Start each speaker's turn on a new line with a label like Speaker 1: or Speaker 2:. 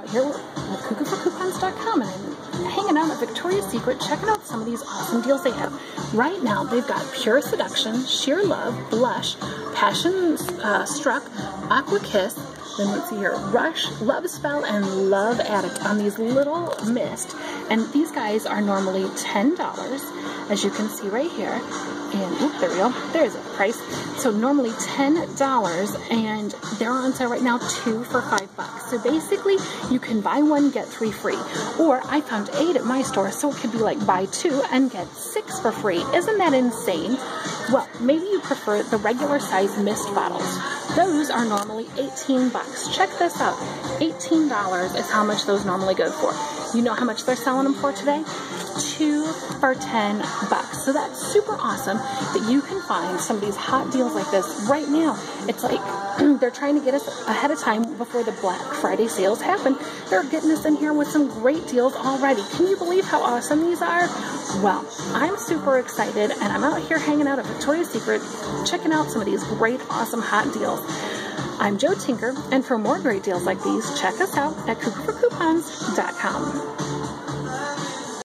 Speaker 1: Here at cuckooforcoupons.com, and I'm hanging out at Victoria's Secret checking out some of these awesome deals they have. Right now, they've got Pure Seduction, Sheer Love, Blush, Passion Struck, Aqua Kiss, then let's see here, Rush, Love Spell, and Love Addict on these little mist. And these guys are normally $10, as you can see right here. And, oop, there we go. There's a price. So normally $10, and they're on sale right now, 2 for $5. So basically, you can buy 1, get 3 free. Or I found 8 at my store, so it could be like buy 2 and get 6 for free. Isn't that insane? Well, maybe you prefer the regular size mist bottles. Those are normally $18. Check this out. $18 is how much those normally go for. You know how much they're selling them for today? 2 for $10. So that's super awesome that you can find some of these hot deals like this right now. It's like they're trying to get us ahead of time before the Black Friday sales happen. They're getting us in here with some great deals already. Can you believe how awesome these are? Well, I'm super excited, and I'm out here hanging out at Victoria's Secret checking out some of these great, awesome hot deals. I'm Jo Tinker, and for more great deals like these, check us out at cuckooforcoupons.com.